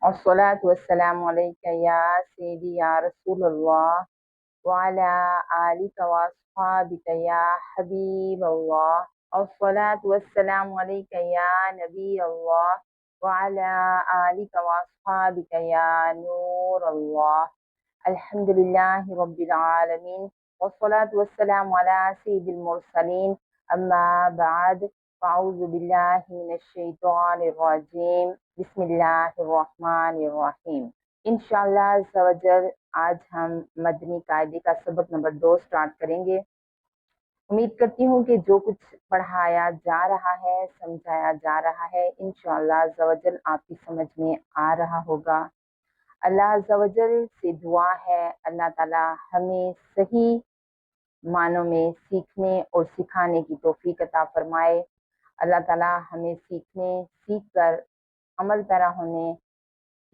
अस्सलातु वस्सलामु अलैका या सय्यदी या रसूलल्लाह व अला आलिका व अस्हाबिका या हबीबल्लाह। अस्सलातु वस्सलामु अलैका या नबीयल्लाह व अला आलिका व अस्हाबिका या नूरल्लाह। अल्हम्दुलिल्लाहि रब्बिल आलमीन वस्सलातु वस्सलामु अला सय्यिदिल मुरसलीन अम्मा बाद फ़अऊज़ु बिल्लाहि मिनश शैतानिर रजीम बिस्मिल्लाहिर्रहमानिर्रहीम। इंशाअल्लाह अज़्ज़ा वजल आज हम मदनी कायदे का सबक नंबर 2 स्टार्ट करेंगे। उम्मीद करती हूँ कि जो कुछ पढ़ाया जा रहा है, समझाया जा रहा है, इंशाअल्लाह अज़्ज़ा वजल आपकी समझ में आ रहा होगा। अल्लाह अज़्ज़ा वजल से दुआ है अल्लाह ताला हमें सही मानों में सीखने और सिखाने की तौफीक अता फरमाए। अल्लाह ताला हमें सीख कर अमल पैरा होने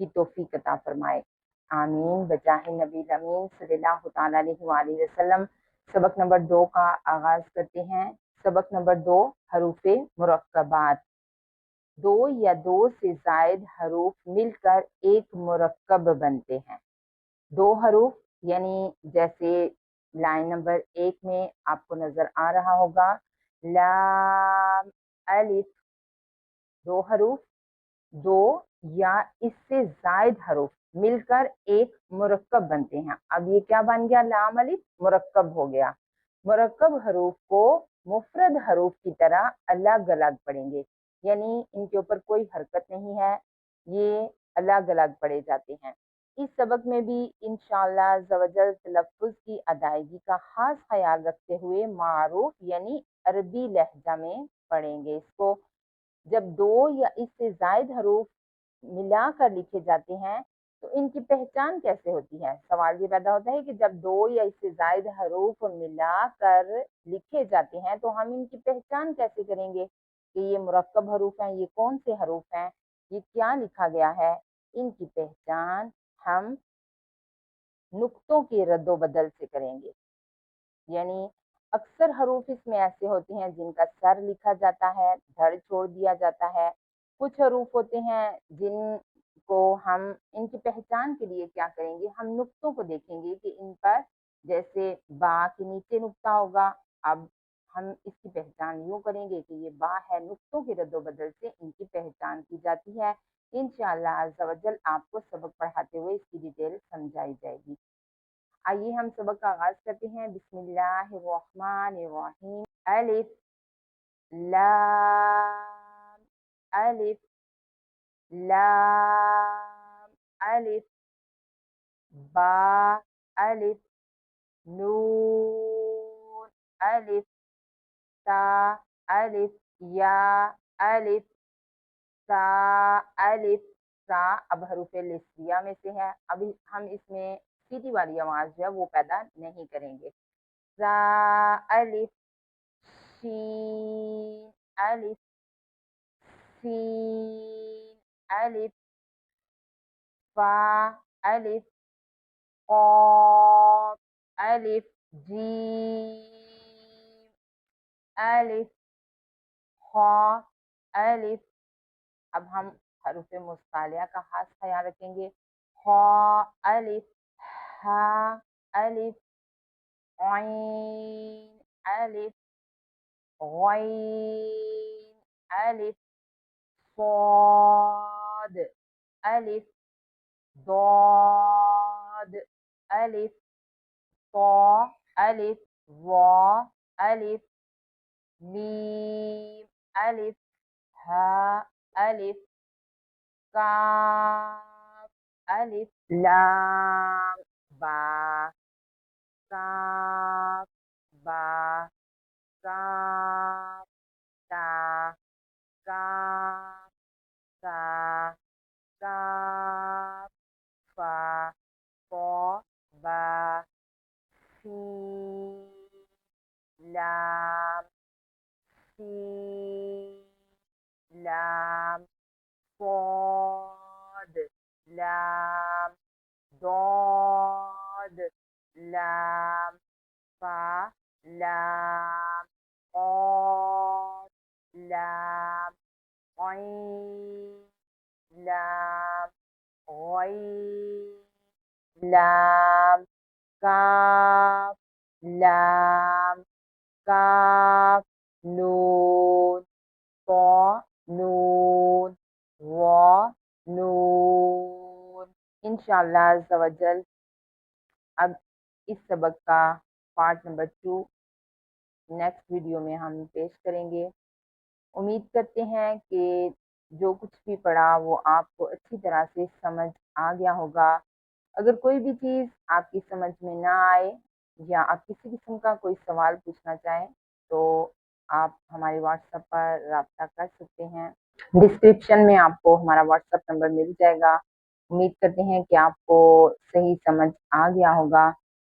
की तौफीक अता फरमाए। आमीन बजाहे नबी अमीन सल्लल्लाहु तआला अलैहि वसल्लम। सबक नंबर 2 का आगाज करते हैं। सबक नंबर 2 हरूफे मुरक्कबात। दो या दो से जायद हरूफ मिलकर एक मुरक्कब बनते हैं। दो हरूफ यानी जैसे लाइन नंबर 1 में आपको नजर आ रहा होगा लाम अलिफ, दो हरूफ, दो या इससे जायद हरूफ मिलकर एक मुरक्कब बनते हैं। अब ये क्या बन गया? लाम अलिफ मुरक्कब हो गया। मुरक्कब हरूफ को मुफरद हरूफ की तरह अलग अलग पढ़ेंगे, यानी इनके ऊपर कोई हरकत नहीं है, ये अलग अलग पढ़े जाते हैं। इस सबक में भी इंशाअल्लाह ज़वजल तलफ़्फ़ुज़ की अदायगी का खास ख्याल रखते हुए मारूफ यानी अरबी लहजा में पढ़ेंगे। इसको जब दो या इससे जायद हरूफ मिलाकर लिखे जाते हैं तो इनकी पहचान कैसे होती है? सवाल ये पैदा होता है कि जब दो या इससे जायद हरूफ मिलाकर लिखे जाते हैं तो हम इनकी पहचान कैसे करेंगे कि ये मुरक्कब हरूफ हैं, ये कौन से हरूफ हैं, ये क्या लिखा गया है? इनकी पहचान हम नुक्तों के रद्दो बदल से करेंगे। यानी अक्सर हरूफ इसमें ऐसे होते हैं जिनका सर लिखा जाता है, धड़ छोड़ दिया जाता है। कुछ हरूफ होते हैं जिनको हम इनकी पहचान के लिए क्या करेंगे, हम नुक्तों को देखेंगे कि इन पर जैसे बा के नीचे नुक्ता होगा। अब हम इसकी पहचान यूँ करेंगे कि ये बा है, नुक्तों के रद्दो बदल से इनकी पहचान की जाती है। इंशाअल्लाह अज़्ज़ा वजल आपको सबक पढ़ाते हुए इसकी डिटेल समझाई जाएगी। आइए हम सबक का आगाज करते हैं। बिस्मिल्लाहिर्रहमानिर्रहीम। अलिफ लाम अलिफ लाम अलिफ बा अलिफ नून अलिफ ता अलिफ या अलिफ सा अलिफ सा। अब हरूफे लिस्तिया में से है। अभी हम इसमें सीधी वाली आवाज जो है वो पैदा नहीं करेंगे। सा अलिफ शीन अलिफ सीन अलिफ फा अलिफ कॉफ अलिफ जीम अलिफ खा अलिफ। अब हम हरूफ मुस्तालिया का खास ख्याल रखेंगे। खा अलिफ हा अलिफ ऐन अलिफ गैन अलिफ صاد अलिफ ضاد अलिफ طا अलिफ वा अलिफ मीम अलिफ हा अलिफ काफ अलिफ लाम बा काफ बा काफ ता काफ सा काफ फा फ़ा बा सीन लाम सीन लाम صاد लाम ضاد लाम फा लाम قاف लाम ऐन लाम गैन लाम काफ लाम काफ नून क़ नून व नून। इंशाअल्लाह अज़्ज़ा व जल अब इस सबक का पार्ट नंबर 2 नेक्स्ट वीडियो में हम पेश करेंगे। उम्मीद करते हैं कि जो कुछ भी पढ़ा वो आपको अच्छी तरह से समझ आ गया होगा। अगर कोई भी चीज़ आपकी समझ में ना आए या आप किसी किस्म का कोई सवाल पूछना चाहें तो आप हमारे व्हाट्सएप पर रब्ता कर सकते हैं। डिस्क्रिप्शन में आपको हमारा व्हाट्सएप नंबर मिल जाएगा। उम्मीद करते हैं कि आपको सही समझ आ गया होगा।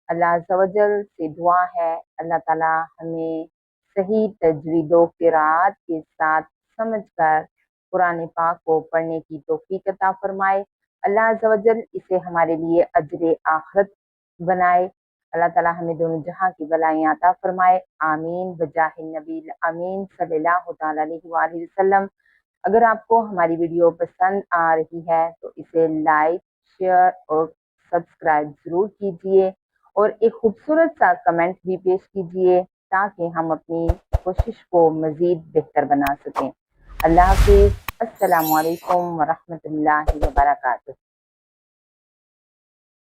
अल्लाह अज़्ज़ा व जल से दुआ है अल्लाह ताला हमें सही तजवीद व क़िराअत के साथ समझकर कुरान पाक को पढ़ने की तौफीक अता फरमाए। अल्लाह अज़्ज़ा व जल इसे हमारे लिए अजर आखिरत बनाए। अल्लाह ताला हमें दोनों जहां की भलाइयाँ अता फरमाए। आमीन बजाहिन नबील अमीन सल्लल्लाहु तआला अलैहि वसल्लम। अगर आपको हमारी वीडियो पसंद आ रही है तो इसे लाइक शेयर और सब्सक्राइब ज़रूर कीजिए और एक खूबसूरत सा कमेंट भी पेश कीजिए ताकि हम अपनी कोशिश को मज़ीद बेहतर बना सकें। अल्लाह हाफ़िज़। अस्सलामु अलैकुम व रहमतुल्लाहि व बरकातुहू।